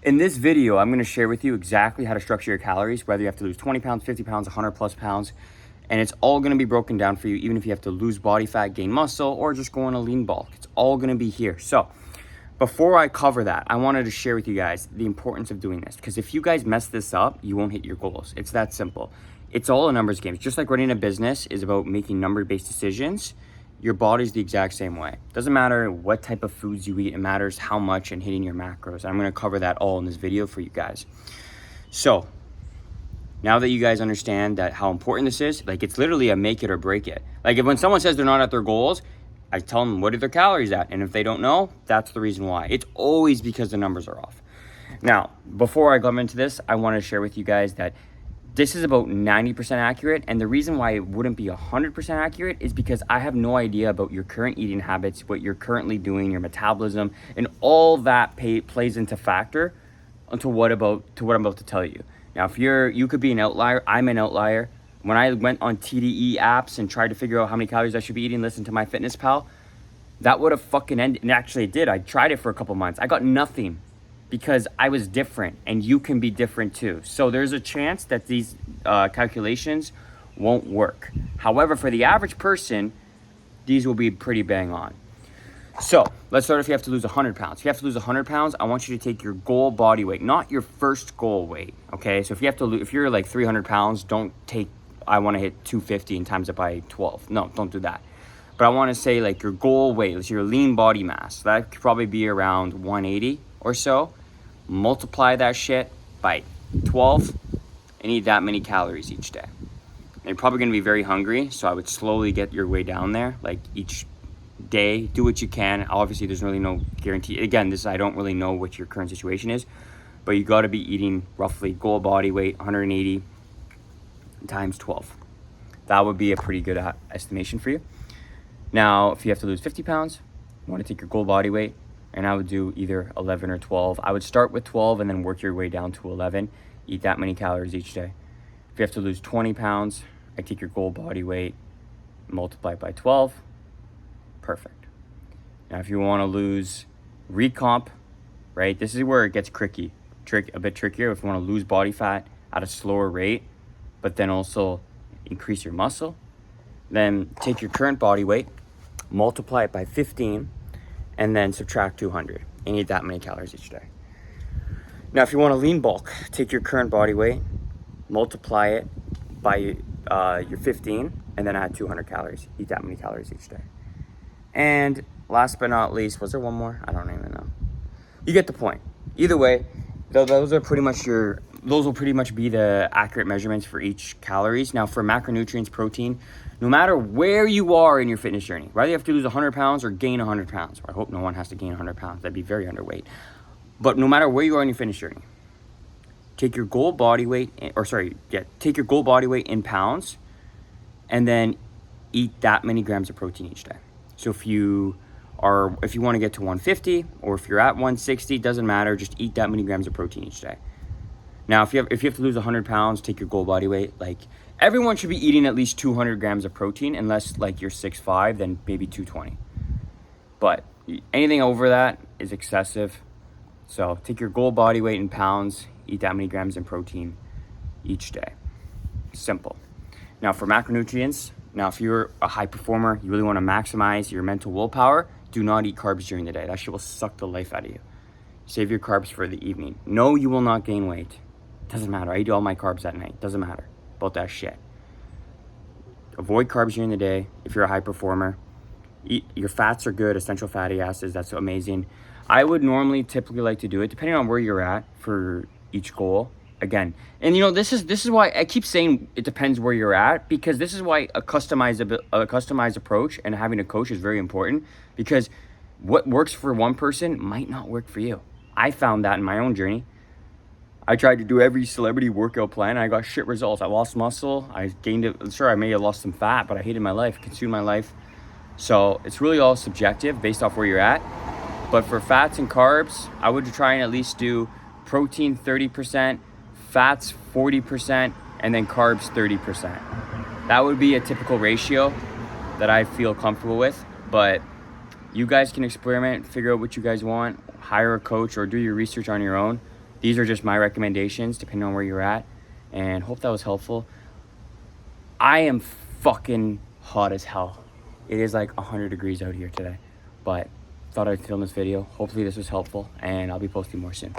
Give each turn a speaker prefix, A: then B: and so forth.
A: In this video, I'm going to share with you exactly how to structure your calories, whether you have to lose 20 pounds, 50 pounds, 100 plus pounds, and it's all going to be broken down for you, even if you have to lose body fat, gain muscle, or just go on a lean bulk. It's all going to be here. So before I cover that, I wanted to share with you guys the importance of doing this, because if you guys mess this up, you won't hit your goals. It's that simple. It's all a numbers game. It's just like running a business is about making number-based decisions. Your body's the exact same way. Doesn't matter what type of foods you eat, it matters how much and hitting your macros. I'm gonna cover that all in this video for you guys. So now that you guys understand that how important this is, like it's literally a make it or break it. Like when someone says they're not at their goals, I tell them what are their calories at, and if they don't know, that's the reason why. It's always because the numbers are off. Now, before I go into this, I want to share with you guys that this is about 90% accurate, and the reason why it wouldn't be 100% accurate is because I have no idea about your current eating habits, what you're currently doing, your metabolism, and all that plays into factor to what I'm about to tell you. Now, if you could be an outlier, I'm an outlier. When I went on TDE apps and tried to figure out how many calories I should be eating, listen to MyFitnessPal, that would have fucking ended, and actually it did. I tried it for a couple months. I got nothing. Because I was different, and you can be different too. So there's a chance that these calculations won't work. However, for the average person, these will be pretty bang on. So let's start if you have to lose 100 pounds. If you have to lose 100 pounds, I want you to take your goal body weight, not your first goal weight, okay? So if you have to if you're like 300 pounds, don't take, I want to hit 250 and times it by 12. No, don't do that. But I want to say like your goal weight, it's your lean body mass. That could probably be around 180 or so. Multiply that shit by 12 and eat that many calories each day. And you're probably going to be very hungry, so I would slowly get your way down there, like each day. Do what you can. Obviously, there's really no guarantee. Again, I don't really know what your current situation is, but you got to be eating roughly goal body weight 180 times 12. That would be a pretty good estimation for you. Now, if you have to lose 50 pounds, you want to take your goal body weight, and I would do either 11 or 12. I would start with 12 and then work your way down to 11. Eat that many calories each day. If you have to lose 20 pounds, I take your goal body weight, multiply it by 12. Perfect. Now, if you want to lose recomp, right, this is where it gets a bit trickier. If you want to lose body fat at a slower rate, but then also increase your muscle, then take your current body weight, multiply it by 15, and then subtract 200 and eat that many calories each day. Now, if you want to lean bulk, take your current body weight, multiply it by your 15, and then add 200 calories. Eat that many calories each day. And last but not least, was there one more? I don't even know. You get the point. Either way, those will pretty much be the accurate measurements for each calories. Now, for macronutrients, protein, no matter where you are in your fitness journey, whether you have to lose 100 pounds or gain 100 pounds, I hope no one has to gain 100 pounds. That'd be very underweight. But no matter where you are in your fitness journey, take your goal body weight, take your goal body weight in pounds, and then eat that many grams of protein each day. So if you want to get to 150, or if you're at 160, doesn't matter. Just eat that many grams of protein each day. Now, if you have to lose 100 pounds, take your goal body weight. Like, everyone should be eating at least 200 grams of protein, unless like you're 6'5", then maybe 220. But anything over that is excessive. So take your goal body weight in pounds, eat that many grams in protein each day. Simple. Now, for macronutrients, if you're a high performer, you really want to maximize your mental willpower, do not eat carbs during the day. That shit will suck the life out of you. Save your carbs for the evening. No, you will not gain weight. Doesn't matter. I eat all my carbs at night. Doesn't matter about that shit. Avoid carbs during the day if you're a high performer. Your fats are good, essential fatty acids. That's amazing. I would typically like to do it depending on where you're at for each goal. Again, and this is why I keep saying it depends where you're at, because this is why a customized approach and having a coach is very important, because what works for one person might not work for you. I found that in my own journey. I tried to do every celebrity workout plan, and I got shit results. I lost muscle, I gained it. Sure, I may have lost some fat, but I hated my life, consumed my life. So it's really all subjective based off where you're at. But for fats and carbs, I would try and at least do protein 30%, fats 40%, and then carbs 30%. That would be a typical ratio that I feel comfortable with. But you guys can experiment, figure out what you guys want, hire a coach, or do your research on your own. These are just my recommendations depending on where you're at, and hope that was helpful. I am fucking hot as hell. It is like 100 degrees out here today, but thought I'd film this video. Hopefully this was helpful, and I'll be posting more soon.